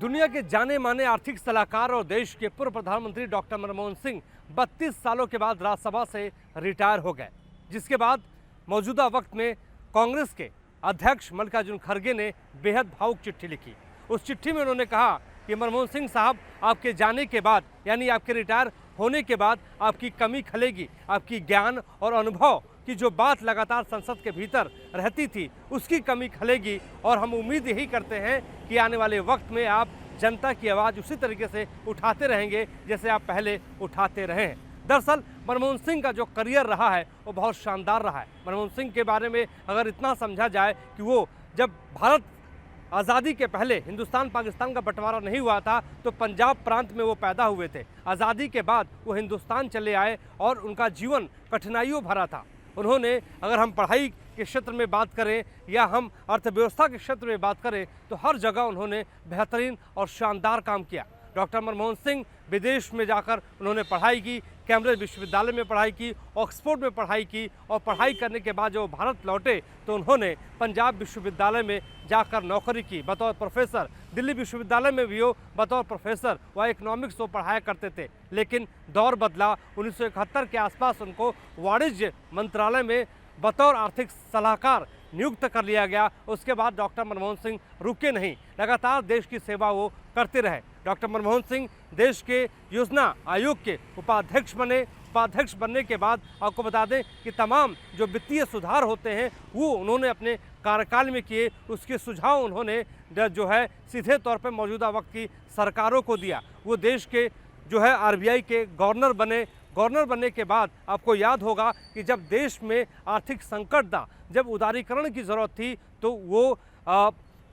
दुनिया के जाने माने आर्थिक सलाहकार और देश के पूर्व प्रधानमंत्री डॉक्टर मनमोहन सिंह 32 सालों के बाद राज्यसभा से रिटायर हो गए, जिसके बाद मौजूदा वक्त में कांग्रेस के अध्यक्ष मल्लिकार्जुन खड़गे ने बेहद भावुक चिट्ठी लिखी। उस चिट्ठी में उन्होंने कहा कि मनमोहन सिंह साहब, आपके जाने के बाद यानी आपके रिटायर होने के बाद आपकी कमी खलेगी, आपकी ज्ञान और अनुभव की जो बात लगातार संसद के भीतर रहती थी उसकी कमी खलेगी और हम उम्मीद यही करते हैं कि आने वाले वक्त में आप जनता की आवाज़ उसी तरीके से उठाते रहेंगे जैसे आप पहले उठाते रहे हैं। दरअसल मनमोहन सिंह का जो करियर रहा है वो बहुत शानदार रहा है। मनमोहन सिंह के बारे में अगर इतना समझा जाए कि वो जब भारत आज़ादी के पहले हिंदुस्तान पाकिस्तान का बंटवारा नहीं हुआ था तो पंजाब प्रांत में वो पैदा हुए थे। आज़ादी के बाद वो हिंदुस्तान चले आए और उनका जीवन कठिनाइयों भरा था। उन्होंने, अगर हम पढ़ाई के क्षेत्र में बात करें या हम अर्थव्यवस्था के क्षेत्र में बात करें, तो हर जगह उन्होंने बेहतरीन और शानदार काम किया। डॉक्टर मनमोहन सिंह विदेश में जाकर उन्होंने पढ़ाई की, कैम्ब्रिज विश्वविद्यालय में पढ़ाई की, ऑक्सफोर्ड में पढ़ाई की और पढ़ाई करने के बाद जब भारत लौटे तो उन्होंने पंजाब विश्वविद्यालय में जाकर नौकरी की बतौर प्रोफेसर। दिल्ली विश्वविद्यालय में भी वो बतौर प्रोफेसर वह इकोनॉमिक्स वो पढ़ाया करते थे, लेकिन दौर बदला। 1971 के आसपास उनको वाणिज्य मंत्रालय में बतौर आर्थिक सलाहकार नियुक्त कर लिया गया। उसके बाद डॉक्टर मनमोहन सिंह रुके नहीं, लगातार देश की सेवा वो करते रहे। डॉक्टर मनमोहन सिंह देश के योजना आयोग के उपाध्यक्ष बने। उपाध्यक्ष बनने के बाद आपको बता दें कि तमाम जो वित्तीय सुधार होते हैं वो उन्होंने अपने कार्यकाल में किए। उसके सुझाव उन्होंने जो है सीधे तौर पर मौजूदा वक्त की सरकारों को दिया। वो देश के जो है आरबीआई के गवर्नर बने। गवर्नर बनने के बाद आपको याद होगा कि जब देश में आर्थिक संकट था, जब उदारीकरण की ज़रूरत थी, तो वो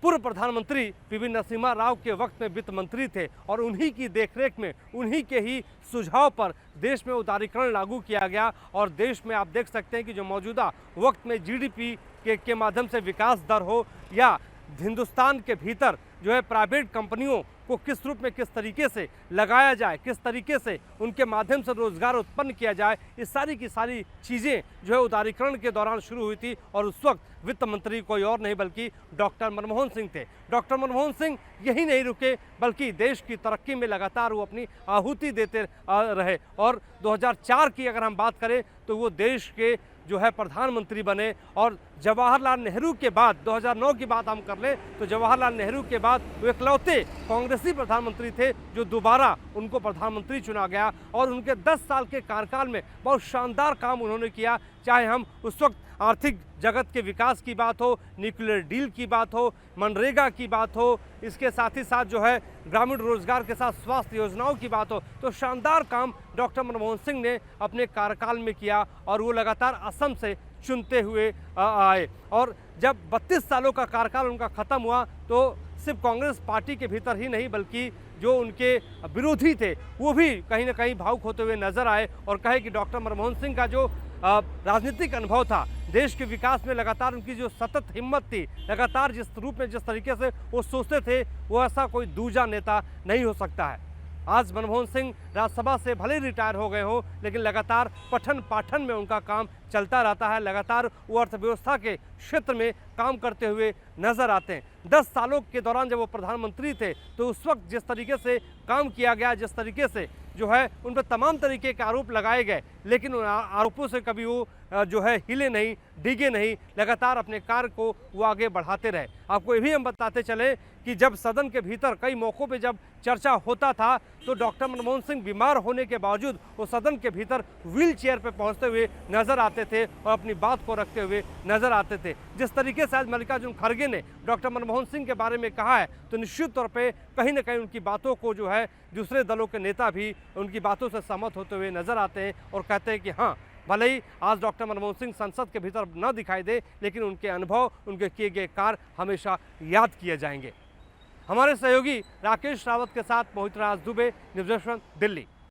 पूर्व प्रधानमंत्री पीवी नरसिम्हा राव के वक्त में वित्त मंत्री थे और उन्हीं की देखरेख में, उन्हीं के ही सुझाव पर देश में उदारीकरण लागू किया गया। और देश में आप देख सकते हैं कि जो मौजूदा वक्त में जीडीपी के माध्यम से विकास दर हो या हिंदुस्तान के भीतर जो है प्राइवेट कंपनियों को किस रूप में, किस तरीके से लगाया जाए, किस तरीके से उनके माध्यम से रोजगार उत्पन्न किया जाए, इस सारी की सारी चीज़ें जो है उदारीकरण के दौरान शुरू हुई थी। और उस वक्त वित्त मंत्री कोई और नहीं बल्कि डॉक्टर मनमोहन सिंह थे। डॉक्टर मनमोहन सिंह यही नहीं रुके बल्कि देश की तरक्की में लगातार वो अपनी आहुति देते रहे। और 2004 की अगर हम बात करें तो वो देश के जो है प्रधानमंत्री बने। और जवाहरलाल नेहरू के बाद 2009 की बात हम कर लें तो जवाहरलाल नेहरू के बाद वो इकलौते कांग्रेसी प्रधानमंत्री थे जो दोबारा उनको प्रधानमंत्री चुना गया। और उनके 10 साल के कार्यकाल में बहुत शानदार काम उन्होंने किया। चाहे हम उस वक्त आर्थिक जगत के विकास की बात हो, न्यूक्लियर डील की बात हो, मनरेगा की बात हो, इसके साथ ही साथ जो है ग्रामीण रोजगार के साथ स्वास्थ्य योजनाओं की बात हो, तो शानदार काम डॉक्टर मनमोहन सिंह ने अपने कार्यकाल में किया। और वो लगातार असम से चुनते हुए आए। और जब 32 सालों का कार्यकाल उनका ख़त्म हुआ तो सिर्फ कांग्रेस पार्टी के भीतर ही नहीं बल्कि जो उनके विरोधी थे वो भी कहीं ना कहीं भावुक होते हुए नजर आए और कहे कि डॉक्टर मनमोहन सिंह का जो राजनीतिक अनुभव था, देश के विकास में लगातार उनकी जो सतत हिम्मत थी, लगातार जिस रूप में, जिस तरीके से वो सोचते थे, वो ऐसा कोई दूजा नेता नहीं हो सकता है। आज मनमोहन सिंह राज्यसभा से भले रिटायर हो गए हो, लेकिन लगातार पठन पाठन में उनका काम चलता रहता है। लगातार वो अर्थव्यवस्था के क्षेत्र में काम करते हुए नजर आते हैं। 10 सालों के दौरान जब वो प्रधानमंत्री थे तो उस वक्त जिस तरीके से काम किया गया, जिस तरीके से जो है उन पर तमाम तरीके के आरोप लगाए गए, लेकिन उन आरोपों से कभी वो जो है हिले नहीं, डिगे नहीं, लगातार अपने कार्य को वो आगे बढ़ाते रहे। आपको ये भी हम बताते चले कि जब सदन के भीतर कई मौक़ों पे जब चर्चा होता था तो डॉक्टर मनमोहन सिंह बीमार होने के बावजूद वो सदन के भीतर व्हील चेयर पर पहुँचते हुए नजर आते थे और अपनी बात को रखते हुए नजर आते थे। जिस तरीके से आज मल्लिकार्जुन खड़गे ने डॉक्टर मनमोहन सिंह के बारे में कहा है तो निश्चित तौर पे कहीं ना कहीं उनकी बातों को जो है दूसरे दलों के नेता भी उनकी बातों से सहमत होते हुए नजर आते हैं और कहते हैं कि हाँ, भले ही आज डॉक्टर मनमोहन सिंह संसद के भीतर न दिखाई दे, लेकिन उनके अनुभव, उनके किए गए कार्य हमेशा याद किए जाएंगे। हमारे सहयोगी राकेश रावत के साथ मोहित राज दुबे, न्यूज़ 18 दिल्ली।